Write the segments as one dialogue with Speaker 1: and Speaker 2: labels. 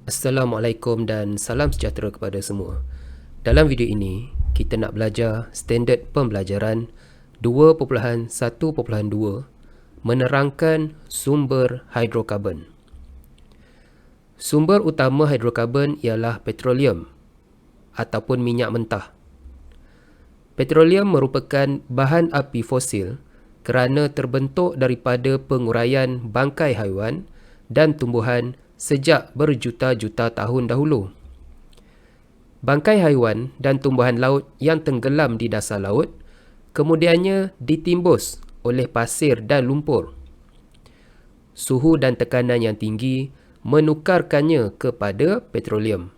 Speaker 1: Assalamualaikum dan salam sejahtera kepada semua. Dalam video ini, kita nak belajar standard pembelajaran 2.1.2 menerangkan sumber hidrokarbon. Sumber utama hidrokarbon ialah petroleum ataupun minyak mentah. Petroleum merupakan bahan api fosil kerana terbentuk daripada penguraian bangkai haiwan dan tumbuhan sejak berjuta-juta tahun dahulu. Bangkai haiwan dan tumbuhan laut yang tenggelam di dasar laut kemudiannya ditimbus oleh pasir dan lumpur. Suhu dan tekanan yang tinggi menukarkannya kepada petroleum.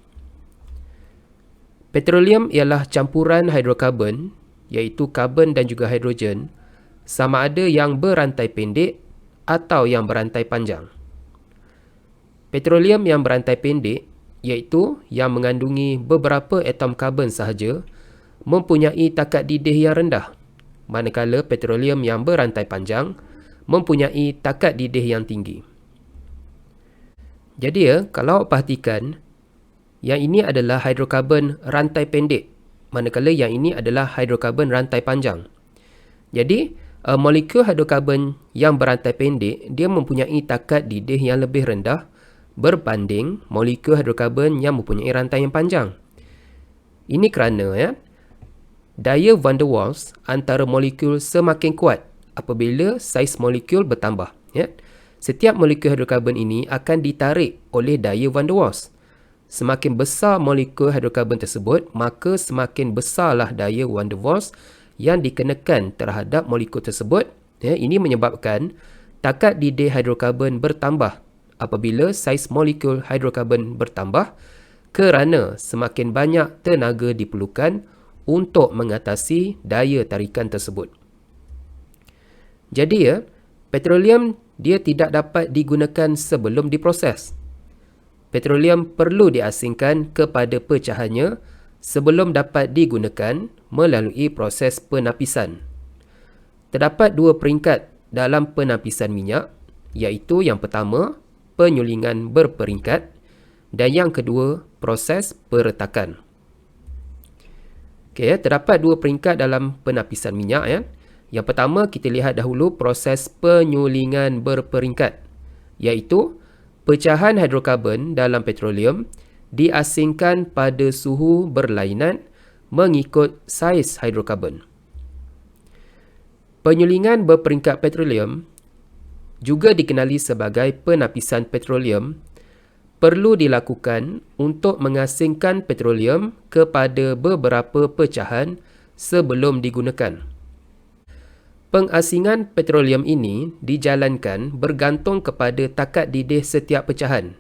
Speaker 1: Petroleum ialah campuran hidrokarbon, iaitu karbon dan juga hidrogen, sama ada yang berantai pendek atau yang berantai panjang. Petroleum yang berantai pendek, iaitu yang mengandungi beberapa atom karbon sahaja, mempunyai takat didih yang rendah, manakala petroleum yang berantai panjang mempunyai takat didih yang tinggi. Jadi kalau perhatikan, yang ini adalah hidrokarbon rantai pendek, manakala yang ini adalah hidrokarbon rantai panjang. Jadi, molekul hidrokarbon yang berantai pendek, dia mempunyai takat didih yang lebih rendah berbanding molekul hidrokarbon yang mempunyai rantai yang panjang. Ini kerana daya van der Waals antara molekul semakin kuat apabila saiz molekul bertambah. Setiap molekul hidrokarbon ini akan ditarik oleh daya van der Waals. Semakin besar molekul hidrokarbon tersebut, maka semakin besarlah daya van der Waals yang dikenakan terhadap molekul tersebut. Ini menyebabkan takat didih hidrokarbon bertambah apabila saiz molekul hidrokarbon bertambah kerana semakin banyak tenaga diperlukan untuk mengatasi daya tarikan tersebut. Jadi petroleum dia tidak dapat digunakan sebelum diproses. Petroleum perlu diasingkan kepada pecahannya sebelum dapat digunakan melalui proses penapisan. Terdapat dua peringkat dalam penapisan minyak, iaitu yang pertama, penyulingan berperingkat, dan yang kedua, proses peretakan. Terdapat dua peringkat dalam penapisan minyak. Yang pertama, kita lihat dahulu proses penyulingan berperingkat, iaitu pecahan hidrokarbon dalam petroleum diasingkan pada suhu berlainan mengikut saiz hidrokarbon. Penyulingan berperingkat petroleum, juga dikenali sebagai penapisan petroleum, perlu dilakukan untuk mengasingkan petroleum kepada beberapa pecahan sebelum digunakan. Pengasingan petroleum ini dijalankan bergantung kepada takat didih setiap pecahan.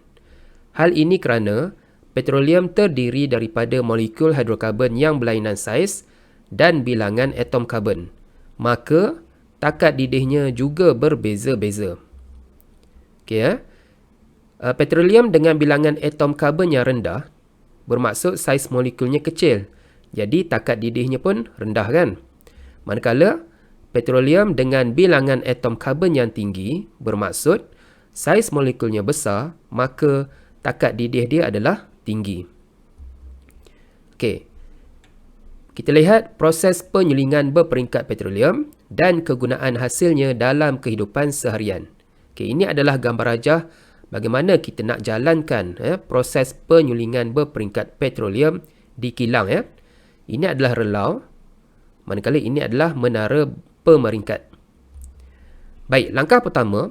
Speaker 1: Hal ini kerana petroleum terdiri daripada molekul hidrokarbon yang berlainan saiz dan bilangan atom karbon. Maka takat didihnya juga berbeza-beza. Petroleum dengan bilangan atom karbon yang rendah bermaksud saiz molekulnya kecil. Jadi takat didihnya pun rendah kan? Manakala petroleum dengan bilangan atom karbon yang tinggi bermaksud saiz molekulnya besar, maka takat didih dia adalah tinggi. Kita lihat proses penyulingan berperingkat petroleum dan kegunaan hasilnya dalam kehidupan seharian. Ini adalah gambar rajah bagaimana kita nak jalankan proses penyulingan berperingkat petroleum di kilang. Ini adalah relau, manakala ini adalah menara pemeringkat. Baik, langkah pertama,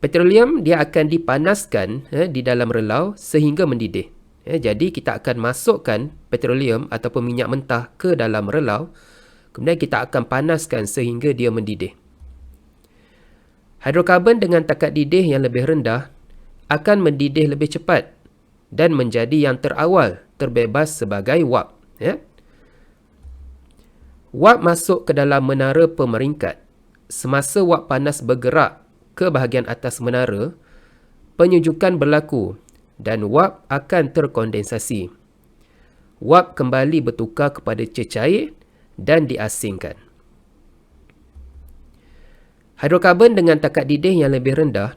Speaker 1: petroleum dia akan dipanaskan di dalam relau sehingga mendidih. Jadi kita akan masukkan petroleum ataupun minyak mentah ke dalam relau, kemudian kita akan panaskan sehingga dia mendidih. Hidrokarbon dengan takat didih yang lebih rendah akan mendidih lebih cepat dan menjadi yang terawal terbebas sebagai wap. Wap masuk ke dalam menara pemeringkat. Semasa wap panas bergerak ke bahagian atas menara, penyujukan berlaku dan wap akan terkondensasi. Wap kembali bertukar kepada cecair dan diasingkan. Hidrokarbon dengan takat didih yang lebih rendah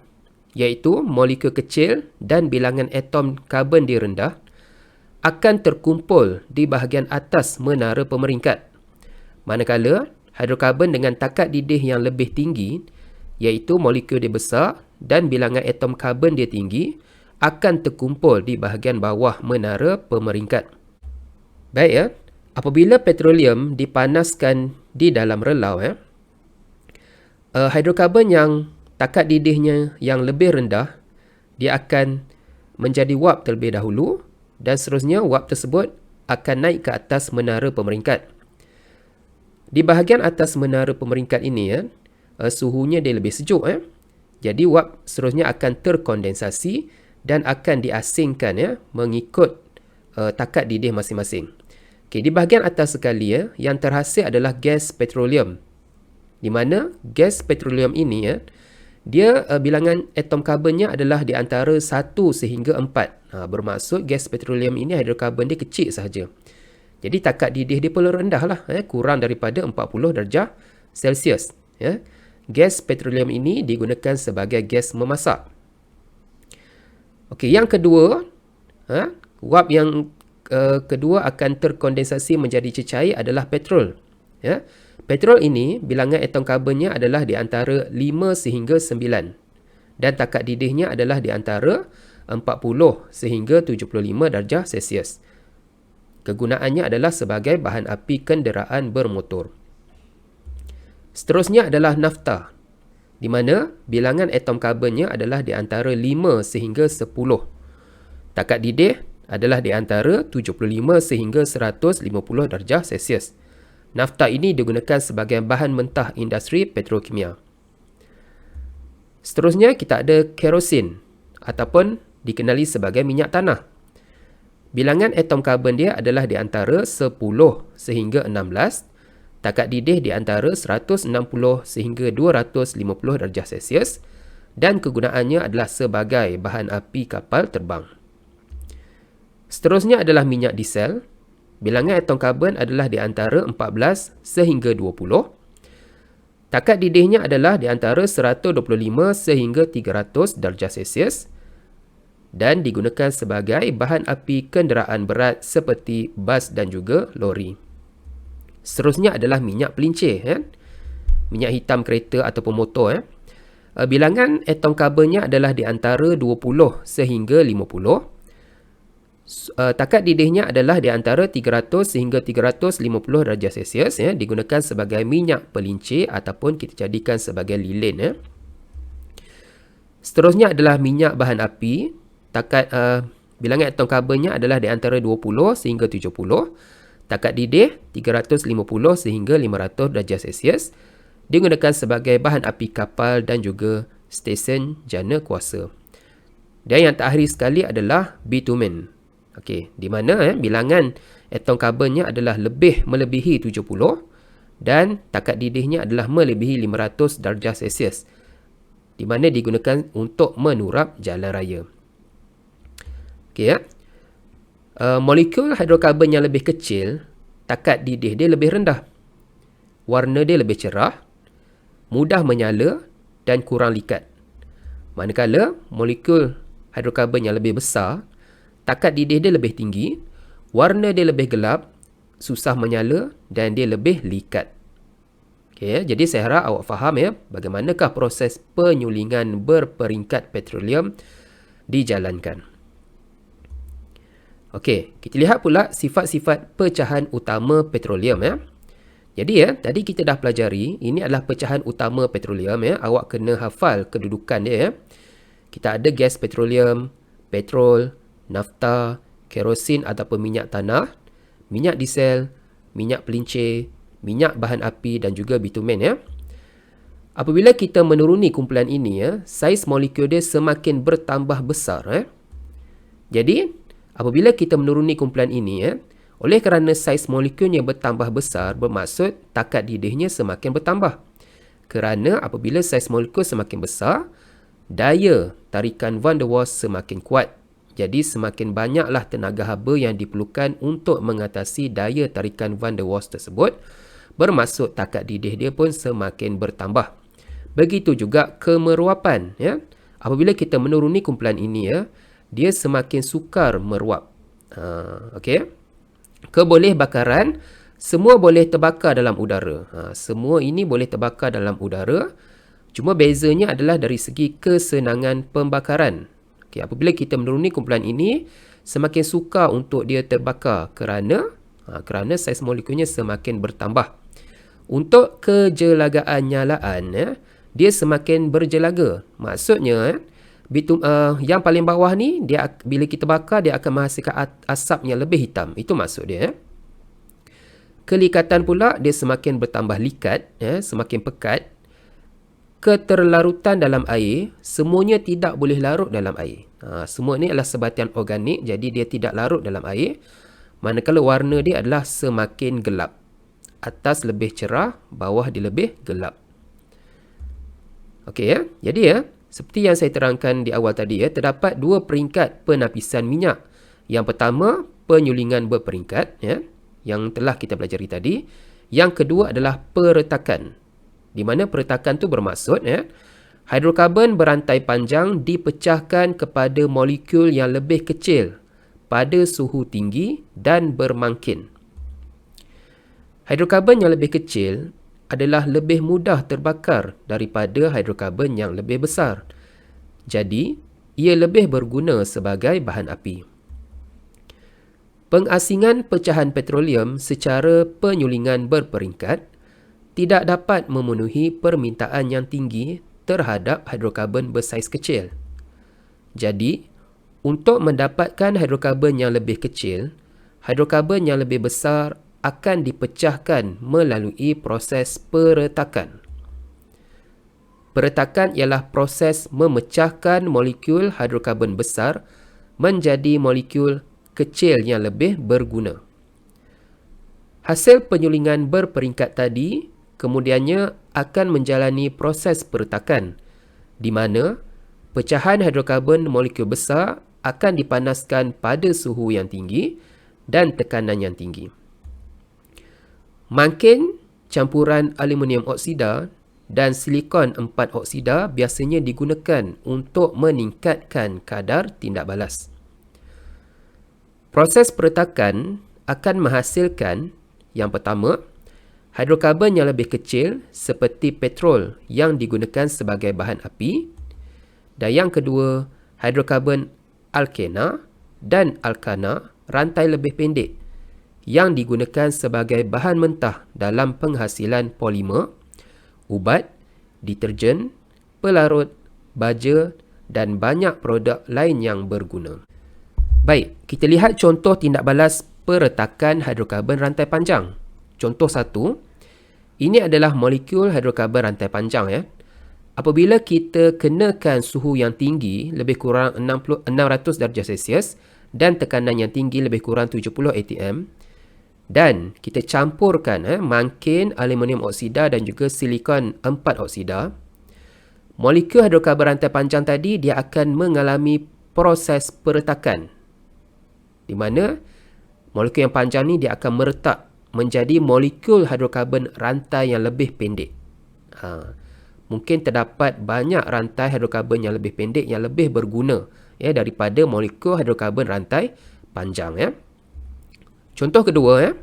Speaker 1: iaitu molekul kecil dan bilangan atom karbon dia rendah, akan terkumpul di bahagian atas menara pemeringkat. Manakala hidrokarbon dengan takat didih yang lebih tinggi, iaitu molekul dia besar dan bilangan atom karbon dia tinggi, akan terkumpul di bahagian bawah menara pemeringkat. Baik ya, apabila petroleum dipanaskan di dalam relau hidrokarbon yang takat didihnya yang lebih rendah, dia akan menjadi wap terlebih dahulu dan seterusnya wap tersebut akan naik ke atas menara pemeringkat. Di bahagian atas menara pemeringkat ini suhunya dia lebih sejuk Jadi wap seterusnya akan terkondensasi dan akan diasingkan mengikut takat didih masing-masing. Okey, di bahagian atas sekali yang terhasil adalah gas petroleum. Di mana gas petroleum ini dia bilangan atom karbonnya adalah di antara 1 sehingga 4. Bermaksud gas petroleum ini hidrokarbon dia kecil sahaja. Jadi takat didih dia perlu rendah lah, kurang daripada 40 darjah Celsius. Gas petroleum ini digunakan sebagai gas memasak. Okey, yang kedua, wap yang kedua akan terkondensasi menjadi cecair adalah petrol. Petrol ini bilangan atom karbonnya adalah di antara 5 sehingga 9 dan takat didihnya adalah di antara 40 sehingga 75 darjah Celsius. Kegunaannya adalah sebagai bahan api kenderaan bermotor. Seterusnya adalah nafta, di mana bilangan atom karbonnya adalah di antara 5 sehingga 10. Takat didih adalah di antara 75 sehingga 150 darjah Celsius. Nafta ini digunakan sebagai bahan mentah industri petrokimia. Seterusnya kita ada kerosin ataupun dikenali sebagai minyak tanah. Bilangan atom karbon dia adalah di antara 10 sehingga 16. Takat didih di antara 160 sehingga 250 darjah Celsius dan kegunaannya adalah sebagai bahan api kapal terbang. Seterusnya adalah minyak diesel. Bilangan atom karbon adalah di antara 14 sehingga 20. Takat didihnya adalah di antara 125 sehingga 300 darjah Celsius dan digunakan sebagai bahan api kenderaan berat seperti bas dan juga lori. Seterusnya adalah minyak pelincir, minyak hitam kereta ataupun motor. Bilangan atom karbonnya adalah di antara 20 sehingga 50. Takat didihnya adalah di antara 300 sehingga 350 darjah Celsius, digunakan sebagai minyak pelincir ataupun kita jadikan sebagai lilin. Seterusnya adalah minyak bahan api. Bilangan atom karbonnya adalah di antara 20 sehingga 70. Takat didih 350 sehingga 500 darjah Celsius, digunakan sebagai bahan api kapal dan juga stesen jana kuasa. Dan yang terakhir sekali adalah bitumen. Okey, di mana bilangan atom karbonnya adalah melebihi 70 dan takat didihnya adalah melebihi 500 darjah Celsius, di mana digunakan untuk menurap jalan raya. Okey molekul hidrokarbon yang lebih kecil, takat didih dia lebih rendah. Warna dia lebih cerah, mudah menyala dan kurang likat. Manakala molekul hidrokarbon yang lebih besar, takat didih dia lebih tinggi, warna dia lebih gelap, susah menyala dan dia lebih likat. Okay, jadi saya harap awak faham bagaimanakah proses penyulingan berperingkat petroleum dijalankan. Okey, kita lihat pula sifat-sifat pecahan utama petroleum Jadi tadi kita dah pelajari ini adalah pecahan utama petroleum Awak kena hafal kedudukan dia Kita ada gas petroleum, petrol, nafta, kerosin ataupun minyak tanah, minyak diesel, minyak pelincir, minyak bahan api dan juga bitumen Apabila kita menuruni kumpulan ini saiz molekul dia semakin bertambah besar Jadi apabila kita menuruni kumpulan ini oleh kerana saiz molekulnya bertambah besar, bermaksud takat didihnya semakin bertambah. Kerana apabila saiz molekul semakin besar, daya tarikan van der Waals semakin kuat. Jadi semakin banyaklah tenaga haba yang diperlukan untuk mengatasi daya tarikan van der Waals tersebut, bermaksud takat didih dia pun semakin bertambah. Begitu juga kemeruapan apabila kita menuruni kumpulan ini, dia semakin sukar meruap. Okey. Keboleh bakaran, semua boleh terbakar dalam udara. Semua ini boleh terbakar dalam udara. Cuma bezanya adalah dari segi kesenangan pembakaran. Okay, apabila kita menuruni kumpulan ini, semakin sukar untuk dia terbakar kerana saiz molekulnya semakin bertambah. Untuk kejelagaan nyalaan, dia semakin berjelaga. Maksudnya, yang paling bawah ni, dia bila kita bakar, dia akan menghasilkan asap yang lebih hitam. Itu maksud dia. Kelikatan pula, dia semakin bertambah likat, semakin pekat. Keterlarutan dalam air, semuanya tidak boleh larut dalam air. Semua ni adalah sebatian organik, jadi dia tidak larut dalam air. Manakala warna dia adalah semakin gelap. Atas lebih cerah, bawah dia lebih gelap. Okey ya. Jadi seperti yang saya terangkan di awal tadi, terdapat dua peringkat penapisan minyak. Yang pertama, penyulingan berperingkat, yang telah kita pelajari tadi. Yang kedua adalah peretakan. Di mana peretakan tu bermaksud, hidrokarbon berantai panjang dipecahkan kepada molekul yang lebih kecil pada suhu tinggi dan bermangkin. Hidrokarbon yang lebih kecil adalah lebih mudah terbakar daripada hidrokarbon yang lebih besar. Jadi, ia lebih berguna sebagai bahan api. Pengasingan pecahan petroleum secara penyulingan berperingkat tidak dapat memenuhi permintaan yang tinggi terhadap hidrokarbon bersaiz kecil. Jadi, untuk mendapatkan hidrokarbon yang lebih kecil, hidrokarbon yang lebih besar akan dipecahkan melalui proses peretakan. Peretakan ialah proses memecahkan molekul hidrokarbon besar menjadi molekul kecil yang lebih berguna. Hasil penyulingan berperingkat tadi kemudiannya akan menjalani proses peretakan, di mana pecahan hidrokarbon molekul besar akan dipanaskan pada suhu yang tinggi dan tekanan yang tinggi. Mangkin campuran aluminium oksida dan silikon 4 oksida biasanya digunakan untuk meningkatkan kadar tindak balas. Proses peretakan akan menghasilkan yang pertama, hidrokarbon yang lebih kecil seperti petrol yang digunakan sebagai bahan api, dan yang kedua, hidrokarbon alkena dan alkana rantai lebih pendek yang digunakan sebagai bahan mentah dalam penghasilan polimer, ubat, deterjen, pelarut, baja dan banyak produk lain yang berguna. Baik, kita lihat contoh tindak balas peretakan hidrokarbon rantai panjang. Contoh 1, ini adalah molekul hidrokarbon rantai panjang. Apabila kita kenakan suhu yang tinggi lebih kurang 600 darjah Celsius dan tekanan yang tinggi lebih kurang 70 atm, dan kita campurkan mangkin aluminium oksida dan juga silikon 4 oksida, molekul hidrokarbon rantai panjang tadi dia akan mengalami proses peretakan, di mana molekul yang panjang ni dia akan meretak menjadi molekul hidrokarbon rantai yang lebih pendek. Mungkin terdapat banyak rantai hidrokarbon yang lebih pendek yang lebih berguna daripada molekul hidrokarbon rantai panjang. Contoh kedua,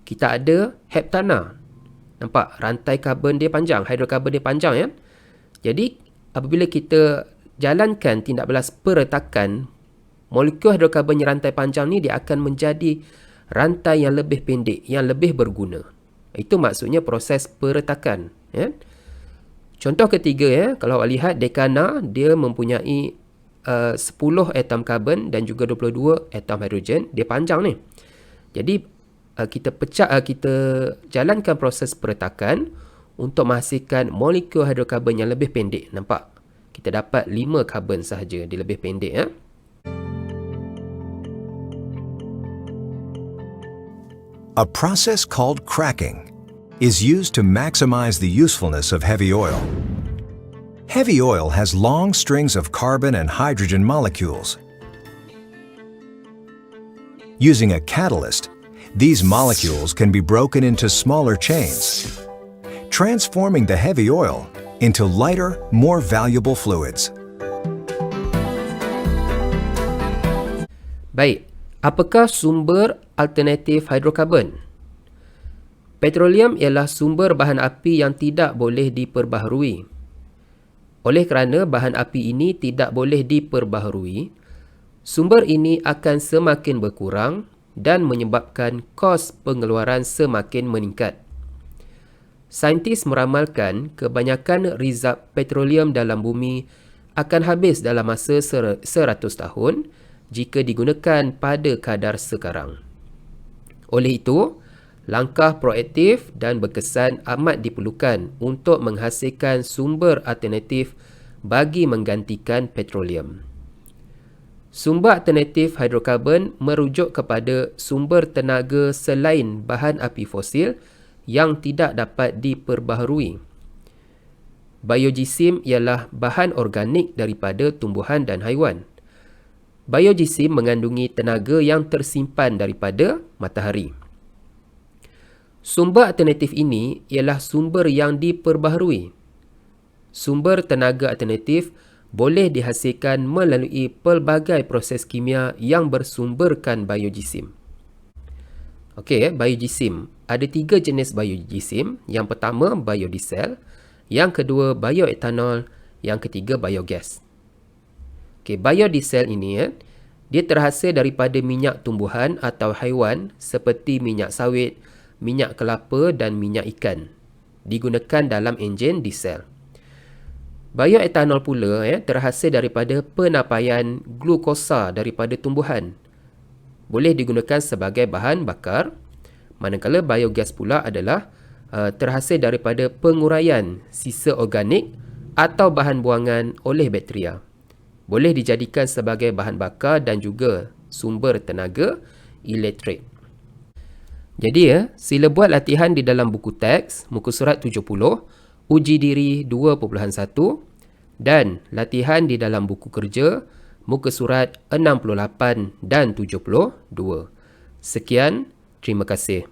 Speaker 1: kita ada heptana. Nampak rantai karbon dia panjang, hidrokarbon dia panjang. Jadi apabila kita jalankan tindak balas peretakan, molekul hidrokarbon rantai panjang ni dia akan menjadi rantai yang lebih pendek, yang lebih berguna. Itu maksudnya proses peretakan. Contoh ketiga, kalau awak lihat dekana, dia mempunyai 10 atom karbon dan juga 22 atom hidrogen. Dia panjang ni. Jadi kita jalankan proses peretakan untuk menghasilkan molekul hidrokarbon yang lebih pendek. Nampak? Kita dapat 5 karbon sahaja, dia lebih pendek.
Speaker 2: A process called cracking is used to maximize the usefulness of heavy oil. Heavy oil has long strings of carbon and hydrogen molecules. Using a catalyst, these molecules can be broken into smaller chains, transforming the heavy oil into lighter, more valuable fluids.
Speaker 1: Baik, apakah sumber alternatif hidrokarbon? Petroleum ialah sumber bahan api yang tidak boleh diperbaharui. Oleh kerana bahan api ini tidak boleh diperbaharui, sumber ini akan semakin berkurang dan menyebabkan kos pengeluaran semakin meningkat. Saintis meramalkan kebanyakan rizab petroleum dalam bumi akan habis dalam masa 100 tahun jika digunakan pada kadar sekarang. Oleh itu, langkah proaktif dan berkesan amat diperlukan untuk menghasilkan sumber alternatif bagi menggantikan petroleum. Sumber alternatif hidrokarbon merujuk kepada sumber tenaga selain bahan api fosil yang tidak dapat diperbaharui. Biojisim ialah bahan organik daripada tumbuhan dan haiwan. Biojisim mengandungi tenaga yang tersimpan daripada matahari. Sumber alternatif ini ialah sumber yang diperbaharui. Sumber tenaga alternatif boleh dihasilkan melalui pelbagai proses kimia yang bersumberkan biojisim. Okey, biojisim. Ada 3 jenis biojisim. Yang pertama, biodiesel. Yang kedua, bioetanol. Yang ketiga, biogas. Okey, biodiesel ini dia terhasil daripada minyak tumbuhan atau haiwan seperti minyak sawit, minyak kelapa dan minyak ikan. Digunakan dalam enjin diesel. Bioetanol pula terhasil daripada penapaian glukosa daripada tumbuhan. Boleh digunakan sebagai bahan bakar. Manakala biogas pula adalah terhasil daripada penguraian sisa organik atau bahan buangan oleh bakteria. Boleh dijadikan sebagai bahan bakar dan juga sumber tenaga elektrik. Jadi sila buat latihan di dalam buku teks, muka surat 70, uji diri 2.1 dan latihan di dalam buku kerja, muka surat 68 dan 72. Sekian, terima kasih.